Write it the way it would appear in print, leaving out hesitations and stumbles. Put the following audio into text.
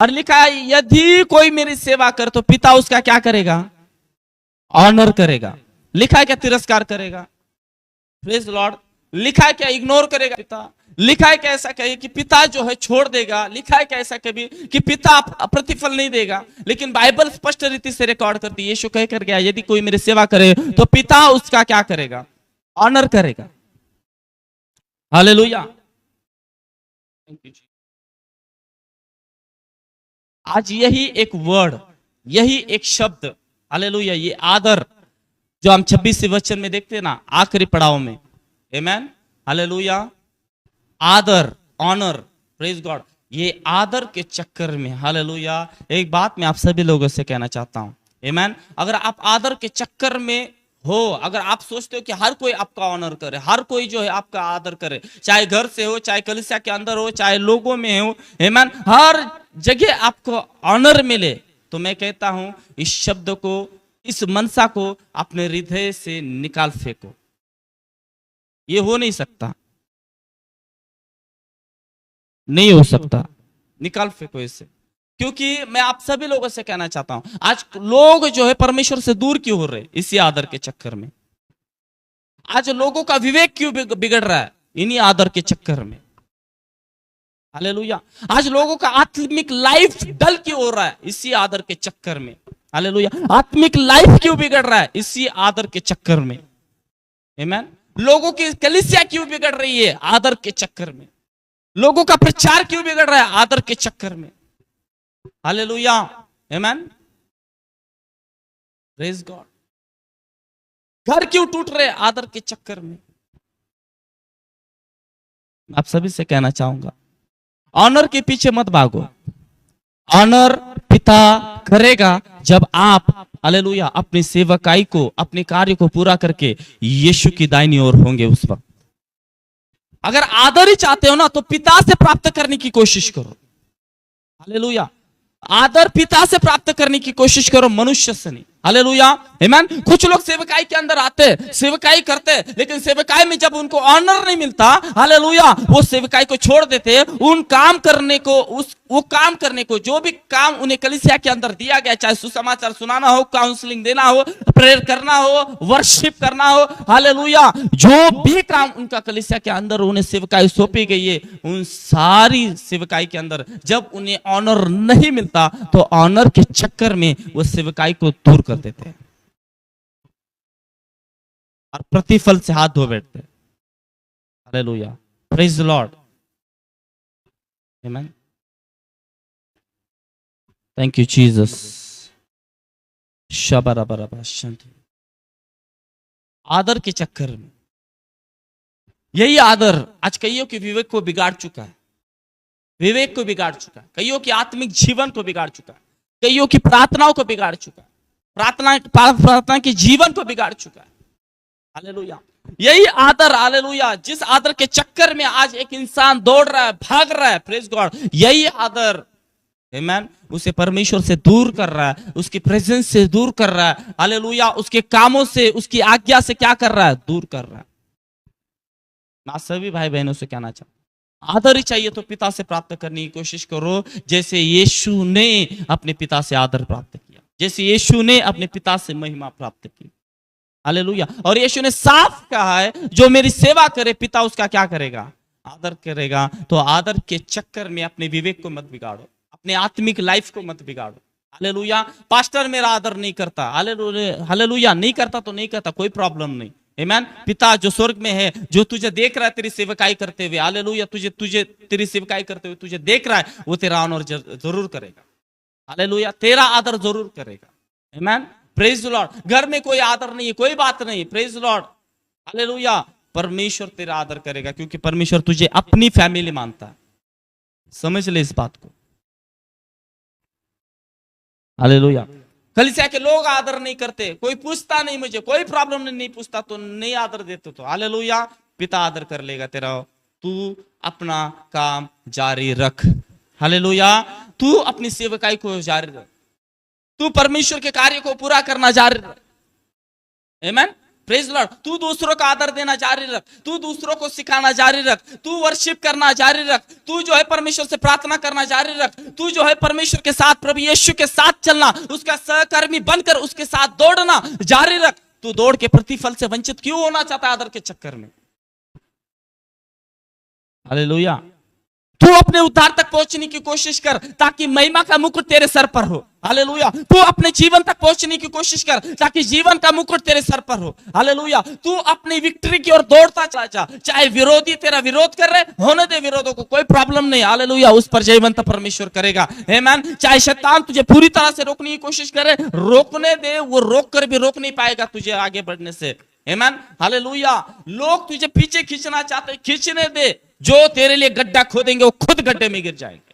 और लिखा है यदि कोई मेरी सेवा करे तो पिता उसका क्या करेगा? ऑनर करेगा। लिखा है क्या तिरस्कार करेगा? Praise Lord. लिखा है क्या इग्नोर करेगा पिता? लिखा है क्या ऐसा कहे कि पिता जो है छोड़ देगा? लिखा है क्या ऐसा कभी कि पिता प्रतिफल नहीं देगा? लेकिन बाइबल स्पष्ट रीति से रिकॉर्ड करती है, यीशु कह कर गया यदि कोई मेरी सेवा करे तो पिता उसका क्या करेगा? ऑनर करेगा। हालेलुया। आज यही एक वर्ड, यही एक शब्द, हालेलुया, ये आदर जो हम 26 वचन में देखते हैं ना, आखिरी पड़ाव में, आमेन, हालेलुया, आदर, ऑनर, प्रेज गॉड, ये आदर के चक्कर में, हालेलुया, एक बात मैं आप सभी लोगों से कहना चाहता हूं, आमेन, अगर आप आदर के चक्कर में हो, अगर आप सोचते हो कि हर कोई आपका ऑनर करे, हर कोई जो है आपका आदर करे, चाहे घर से हो, चाहे कलीसिया के अंदर हो, चाहे लोगों में हो, आमेन, हर जगह आपको ऑनर मिले, तो मैं कहता हूं इस शब्द को, इस मनसा को अपने हृदय से निकाल फेंको। ये हो नहीं सकता, नहीं हो सकता, निकाल फेंको इसे। क्योंकि मैं आप सभी लोगों से कहना चाहता हूं, आज लोग जो है परमेश्वर से दूर क्यों हो रहे? इसी आदर के चक्कर में। आज लोगों का विवेक क्यों बिगड़ रहा है? इन्हीं आदर के चक्कर में। हालेलुया। आज लोगों का आत्मिक लाइफ डल क्यों हो रहा है? इसी आदर के चक्कर में। हालेलुया। आत्मिक लाइफ क्यों बिगड़ रहा है? इसी आदर के चक्कर में। आमेन। लोगों की कलीसिया क्यों बिगड़ रही है? आदर के चक्कर में। लोगों का प्रचार क्यों बिगड़ रहा है? आदर के चक्कर में। हालेलुया, आमेन, प्रेज गॉड। घर क्यों टूट रहे? आदर के चक्कर में। आप सभी से कहना चाहूंगा, ऑनर के पीछे मत भागो। ऑनर पिता करेगा जब आप, हालेलुया, अपनी सेवकाई को, अपने कार्य को पूरा करके यीशु की दाहिनी ओर होंगे उस वक्त। अगर आदर ही चाहते हो ना, तो पिता से प्राप्त करने की कोशिश करो। हालेलुया। आदर पिता से प्राप्त करने की कोशिश करो, मनुष्य से नहीं। हालेलुया, आमेन। कुछ लोग सेवकाई के अंदर आते, सेवकाई करते, लेकिन सेवकाई में जब उनको ऑनर नहीं मिलता, हालेलुया, वो सेवकाई को छोड़ देते। उन काम करने को, वो काम करने को, जो भी काम उन्हें कलीसिया के अंदर दिया गया, चाहे सुसमाचार सुनाना हो, काउंसलिंग देना हो, प्रेयर करना हो, वर्शिप करना हो, हालेलुया, जो भी काम उनका कलीसिया के अंदर उन्हें सेवकाई सौंपी गई है, उन सारी सेवकाई के अंदर जब उन्हें ऑनर नहीं मिलता, तो ऑनर के चक्कर में वो सेवकाई को दूर कर देते हैं और प्रतिफल से हाथ धो बैठते हैं। Hallelujah, praise the Lord, amen, thank you Jesus. शबरबरबा शांति। आदर के चक्कर में, यही आदर आज कईयों के विवेक को बिगाड़ चुका है, विवेक को बिगाड़ चुका है, कईयों के आत्मिक जीवन को बिगाड़ चुका है, कईयों की प्रार्थनाओं को बिगाड़ चुका है, प्रार्थना के जीवन को बिगाड़ चुका है। हालेलुया। यही आदर, हालेलुया, जिस आदर के चक्कर में आज एक इंसान दौड़ रहा है, भाग रहा है, प्रेज गॉड, यही आदर, आमेन, उसे परमेश्वर से दूर कर रहा है, उसकी प्रेजेंस से दूर कर रहा है। हालेलुया। उसके कामों से, उसकी आज्ञा से क्या कर रहा है? दूर कर रहा है। मैं सभी भाई बहनों से कहना चाहता हूं, आदर ही चाहिए तो पिता से प्राप्त करने की कोशिश करो, जैसे यीशु ने अपने पिता से आदर प्राप्त किया, जैसे यीशु ने अपने पिता से महिमा प्राप्त की। हालेलुया। और यीशु ने साफ कहा है, जो मेरी सेवा करे पिता उसका क्या करेगा? आदर करेगा। तो आदर के चक्कर में अपने विवेक को मत बिगाड़ो, अपने आत्मिक लाइफ को मत बिगाड़ो। हालेलुया। पास्टर मेरा आदर नहीं करता, हालेलुया, नहीं करता तो नहीं करता, कोई प्रॉब्लम नहीं, आमेन। पिता जो स्वर्ग में है, जो तुझे देख रहा है तेरी सेवकाई करते हुए, हालेलुया, तुझे तेरी सेवकाई करते हुए तुझे देख रहा है, वो तेरा ऑनर जरूर करेगा। हालेलुया, तेरा आदर जरूर करेगा, आमेन, प्रेज द लॉर्ड। घर में कोई आदर नहीं है, कोई बात नहीं, प्रेज द लॉर्ड, हालेलुया, परमेश्वर तेरा आदर करेगा, क्योंकि परमेश्वर तुझे अपनी फैमिली मानता है। समझ ले इस बात को। हालेलुया। कलीसिया के लोग आदर नहीं करते, कोई पूछता नहीं, मुझे कोई प्रॉब्लम नहीं पूछता तो नहीं आदर देते, तो हालेलुया, पिता आदर कर लेगा तेरा। तू अपना काम जारी रख, हालेलुया, तू अपनी सेवकाई को जारी रख, तू परमेश्वर के कार्य को पूरा करना जारी रख, आमेन, प्रेज लॉर्ड। तू दूसरों का आदर देना जारी रख, तू दूसरों को सिखाना जारी रख, तू वर्शिप करना जारी रख, तू जो है परमेश्वर से प्रार्थना करना जारी रख, तू जो है परमेश्वर के साथ, प्रभु यीशु के साथ चलना, उसका सहकर्मी बनकर उसके साथ दौड़ना जारी रख। तू दौड़ के प्रतिफल से वंचित क्यों होना चाहता है आदर के चक्कर में? हालेलुया। तू अपने उद्धार तक पहुंचने की कोशिश कर ताकि महिमा का मुकुट तेरे सर पर हो। हालेलुया। तू अपने जीवन तक पहुंचने की कोशिश कर ताकि जीवन का मुकुट तेरे सर पर हो। हालेलुया। तू अपनी विक्ट्री की ओर दौड़ता चला जा। चाहे विरोधी तेरा विरोध कर रहे, होने दे विरोधों को, कोई प्रॉब्लम नहीं। हालेलुया। उस पर जयवंत परमेश्वर करेगा। आमीन। चाहे शैतान तुझे पूरी तरह से रोकने की कोशिश करे, रोकने दे, वो रोक कर भी रोक नहीं पाएगा तुझे आगे बढ़ने से। आमीन। हालेलुया। लोग तुझे पीछे खींचना चाहते, खींचने दे। जो तेरे लिए गड्ढा खोदेंगे वो खुद गड्ढे में गिर जाएंगे।